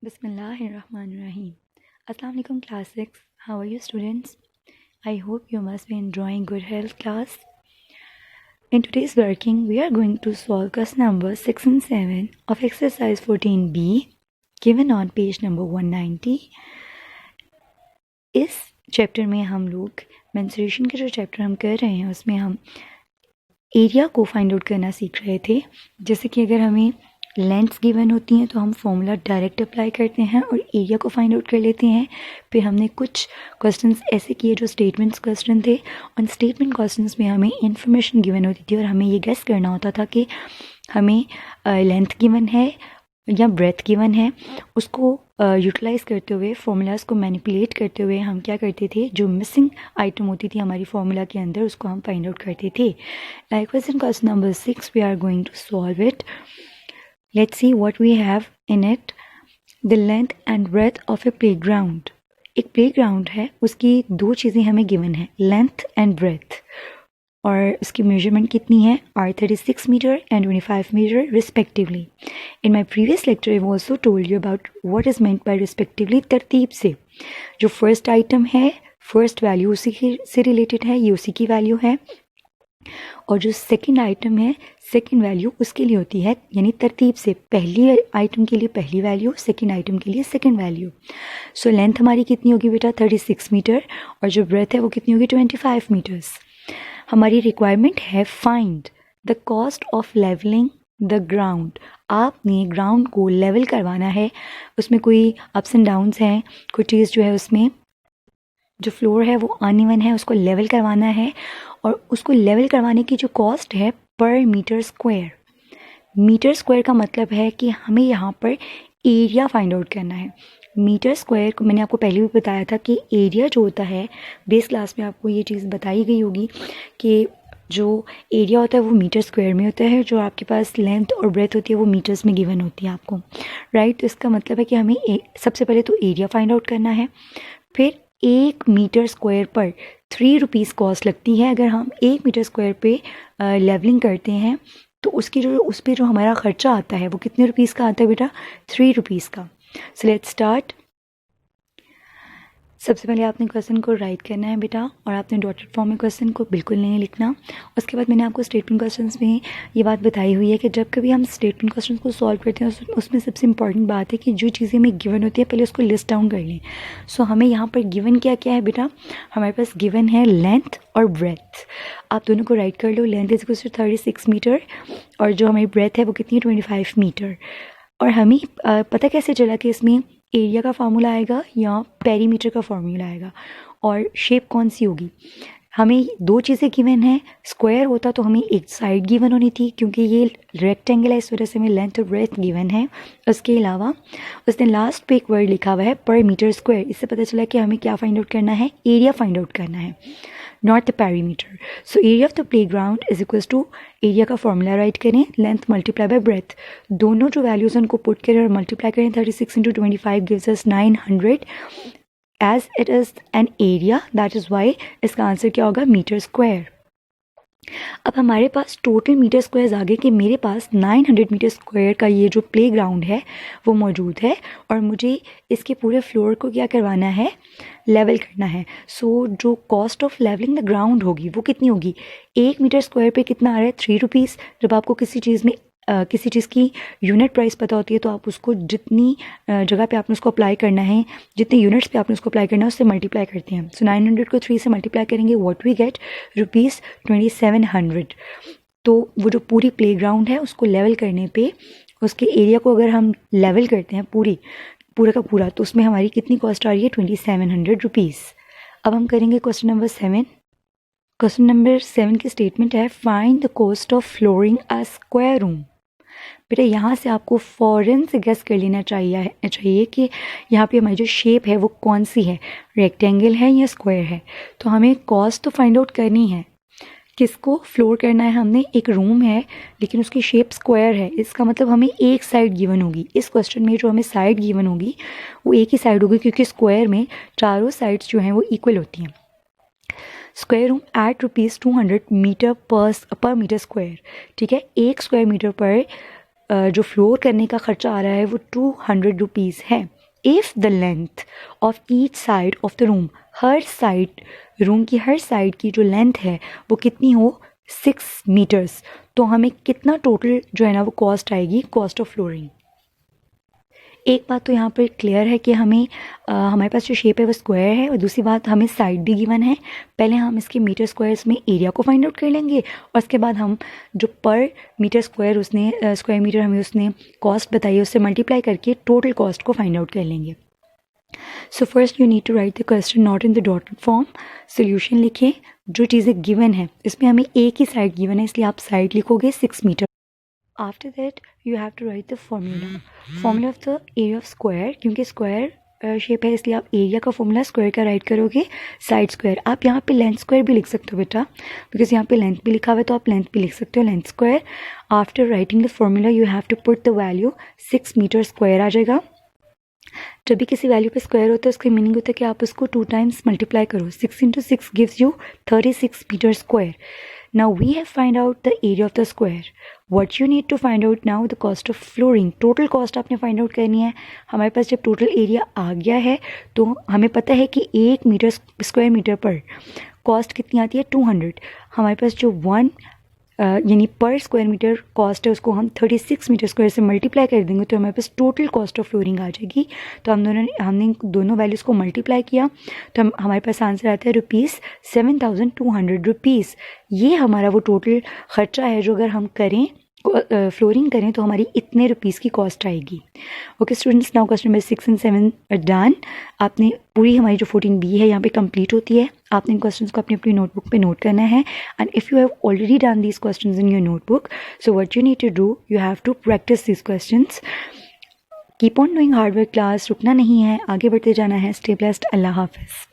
Bismillahirrahmanirrahim. Assalamu alaikum class 6. How are you students? I hope you must be enjoying good health class. In today's working, we are going to solve question number 6 and 7 of exercise 14b given on page number 190. इस chapter में हम लोग menstruation के जो chapter हम कर रहे हैं उसमें हम एरिया को फाइंड आउट करना सीख रहे थे। जैसे कि अगर हमें लेंथ्स गिवन होती हैं तो हम फॉर्मूला डायरेक्ट अप्लाई करते हैं और एरिया को फाइंड आउट कर लेते हैं। फिर हमने कुछ क्वेश्चंस ऐसे किए जो स्टेटमेंट्स क्वेश्चन थे। उन स्टेटमेंट क्वेश्चंस में हमें इंफॉर्मेशन गिवन होती थी और हमें ये गेस करना होता था कि हमें लेंथ गिवन है या ब्रेथ गिवन है। उसको यूटिलाइज़ करते हुए फॉर्मूलाज को मैनिपुलेट करते हुए हम क्या करते थे, जो मिसिंग आइटम होती थी हमारी फॉर्मूला के अंदर उसको हम फाइंड आउट करते थे। Likewise in question number 6 we are going to solve it. Let's see what we have in it. The length and breadth of a playground. एक प्लेग्राउंड है, उसकी दो चीज़ें हमें गिवन है, लेंथ एंड ब्रेथ, और उसकी मेजरमेंट कितनी है, are 36 metre and 25 metre respectively. In my previous lecture I also told you about what is meant by respectively. तरतीब से जो फर्स्ट आइटम है, फर्स्ट वैल्यू उसी से रिलेटेड है, ये उसी की वैल्यू है, और जो सेकंड आइटम है सेकंड वैल्यू उसके लिए होती है, यानी तरतीब से पहली आइटम के लिए पहली वैल्यू, सेकंड आइटम के लिए सेकंड वैल्यू। सो लेंथ हमारी कितनी होगी बेटा, 36 मीटर, और जो ब्रेथ है वो कितनी होगी, 25 मीटर्स। हमारी रिक्वायरमेंट है find the cost of levelling the ground. आपने ग्राउंड को लेवल करवाना है, उसमें कोई अप्स एंड डाउन्स हैं, कोई चीज़ जो है उसमें जो फ्लोर है वो अनइवन है, उसको लेवल करवाना है, और उसको लेवल करवाने की जो कॉस्ट है पर मीटर स्क्वायर। मीटर स्क्वायर का मतलब है कि हमें यहाँ पर एरिया फाइंड आउट करना है। मीटर स्क्वायर को मैंने आपको पहले भी बताया था कि एरिया जो होता है, बेस क्लास में आपको ये चीज़ बताई गई होगी कि जो एरिया होता है वो मीटर स्क्वायर में होता है, जो आपके पास लेंथ और ब्रेथ होती है वो मीटर्स में गिवन होती है आपको, राइट। तो इसका मतलब है कि हमें सबसे पहले तो एरिया फाइंड आउट करना है। फिर 1 मीटर स्क्वायर पर 3 रुपीज़ कॉस्ट लगती है। अगर हम 1 मीटर स्क्वायर पे लेवलिंग करते हैं तो उसकी जो उस पर जो हमारा ख़र्चा आता है वो कितने रुपीज़ का आता है बेटा, 3 रुपीज़ का। So let's start. सबसे पहले आपने क्वेश्चन को राइट करना है बेटा, और आपने डॉटेड फॉर्म में क्वेश्चन को बिल्कुल नहीं लिखना। उसके बाद मैंने आपको स्टेटमेंट क्वेश्चंस में ये बात बताई हुई है कि जब कभी हम स्टेटमेंट क्वेश्चन को सॉल्व करते हैं उसमें सबसे इंपॉर्टेंट बात है कि जो चीज़ें हमें गिवन होती है पहले उसको लिस्ट डाउन कर लें। सो हमें यहाँ पर गिवन क्या क्या है बेटा, हमारे पास गिवन है लेंथ और ब्रेथ। आप दोनों को राइट कर लो। Length is equals to 36 metre और जो हमारी ब्रेथ है वो कितनी है, 25 मीटर। और हमें पता कैसे चला कि इसमें एरिया का फार्मूला आएगा या पेरीमीटर का फार्मूला आएगा, और शेप कौन सी होगी। हमें दो चीज़ें गिवन है, स्क्वायर होता तो हमें एक साइड गिवन होनी थी, क्योंकि ये रेक्टेंगल है इस वजह से हमें लेंथ और ब्रेथ गिवन है। उसके अलावा उसने लास्ट पे एक वर्ड लिखा हुआ है पर मीटर स्क्वायर। इससे पता चला कि हमें क्या फाइंड आउट करना है, एरिया फाइंड आउट करना है, not the perimeter. So area of the playground is equals to, area का फॉर्मूला राइट करें, लेंथ मल्टीप्लाई बाय ब्रेथ। दोनों जो वैल्यूज उनको पुट करें और मल्टीप्लाई करें, 36 into 25 gives us 900 as it is an area, that is why इसका answer क्या होगा, मीटर स्क्वायर। अब हमारे पास टोटल मीटर स्क्वायर्स आ गए कि मेरे पास 900 मीटर स्क्वायर का ये जो प्ले ग्राउंड है वो मौजूद है, और मुझे इसके पूरे फ्लोर को क्या करवाना है, लेवल करना है। सो जो cost of levelling the ground होगी वो कितनी होगी, 1 मीटर स्क्वायर पे कितना आ रहा है, 3 रुपीज़। जब आपको किसी चीज़ में किसी चीज़ की यूनिट प्राइस पता होती है तो आप उसको जितनी जगह पे आपने उसको अप्लाई करना है, जितने यूनिट्स पे आपने उसको अप्लाई करना है उससे मल्टीप्लाई करते हैं। सो 900 को 3 से मल्टीप्लाई करेंगे, व्हाट वी गेट, रुपीज़ 2700। तो वो जो पूरी प्लेग्राउंड है उसको लेवल करने पे, उसके एरिया को अगर हम लेवल करते हैं पूरा का पूरा, तो उसमें हमारी कितनी कॉस्ट आ रही है, 2700 रुपीज़। अब हम करेंगे क्वेश्चन नंबर 7। क्वेश्चन नंबर 7 की स्टेटमेंट है, find the cost of flooring a square room. बेटा यहाँ से आपको फ़ौरन से गेस कर लेना चाहिए कि यहाँ पे हमारी जो शेप है वो कौन सी है, रेक्टेंगल है या स्क्वायर है। तो हमें कॉस्ट तो फाइंड आउट करनी है, किसको फ्लोर करना है हमने, एक रूम है लेकिन उसकी शेप स्क्वायर है, इसका मतलब हमें एक साइड गिवन होगी। इस क्वेश्चन में जो हमें साइड गिवन होगी वो एक ही साइड होगी, क्योंकि स्क्वायर में चारों साइड्स जो हैं वो इक्वल होती हैं। Square room at rupees 200 metre per metre square, ठीक है। 1 स्क्वायर मीटर पर जो फ्लोर करने का ख़र्चा आ रहा है वो 200 रुपीज़ है। If the length of each side of the room, her side, room की हर साइड की जो लेंथ है वो कितनी हो, 6 मीटर्स, तो हमें कितना टोटल जो है ना वो कॉस्ट आएगी, कॉस्ट ऑफ फ्लोरिंग। एक बात तो यहाँ पर क्लियर है कि हमें हमारे पास जो शेप है वो स्क्वायर है, और दूसरी बात हमें साइड भी गिवन है। पहले हम इसके मीटर स्क्वायर्स में एरिया को फाइंड आउट कर लेंगे, और उसके बाद हम जो पर मीटर स्क्वायर उसने स्क्वायर मीटर हमें उसने कॉस्ट बताई है उससे मल्टीप्लाई करके टोटल कॉस्ट को फाइंड आउट कर लेंगे। So first you need to write the question not in the dotted form. Solution लिखें, जो चीज़ें गिवन है इसमें हमें एक ही साइड गिवन है, इसलिए आप साइड लिखोगे 6 metre. After that you have to write the formula of the area of square, क्योंकि स्क्वायर शेप है इसलिए आप एरिया का फॉर्मूला स्क्वायर का राइट करोगे साइड स्क्वायर। आप यहाँ पे लेंथ स्क्वायर भी लिख सकते हो बेटा, बिकॉज यहाँ पे लेंथ भी लिखा हुआ है तो आप लेंथ भी लिख सकते हो, length square. After writing the formula you have to put the value 6 metre square आ जाएगा। जब भी किसी वैल्यू पे स्क्वायर होता है उसका मीनिंग होता है कि आप उसको 2 टाइम्स मल्टीप्लाई करो। 6 × 6 gives you 36 metre square. Now we have find out the area of the square. What you need to find out now, the cost of flooring. Total cost आपने find out करनी है। हमारे पास जब total area आ गया है तो हमें पता है कि 1 मीटर स्क्वायर मीटर पर कॉस्ट कितनी आती है, 200। हमारे पास जो 1 यानी पर स्क्वायर मीटर कॉस्ट है उसको हम 36 मीटर स्क्वायर से मल्टीप्लाई कर देंगे तो हमारे पास टोटल कॉस्ट ऑफ फ्लोरिंग आ जाएगी। तो हमने दोनों वैल्यूज़ को मल्टीप्लाई किया तो हमारे पास आंसर आता है ₹7200 रुपीज़। ये हमारा वो टोटल ख़र्चा है जो अगर हम करें फ्लोरिंग करें तो हमारी इतने रुपीज़ की कॉस्ट आएगी। Okay students, now question number 6 and 7 done. आपने पूरी हमारी जो 14B है यहाँ पे कंप्लीट होती है। आपने इन क्वेश्चंस को अपनी अपनी नोटबुक पे नोट करना है, and if you have already done these questions in your notebook, so what you need to do, you have to practise these questions. Keep on doing hard work class, रुकना नहीं है, आगे बढ़ते जाना है। स्टे ब्लेस्ड, अल्लाह हाफिज़।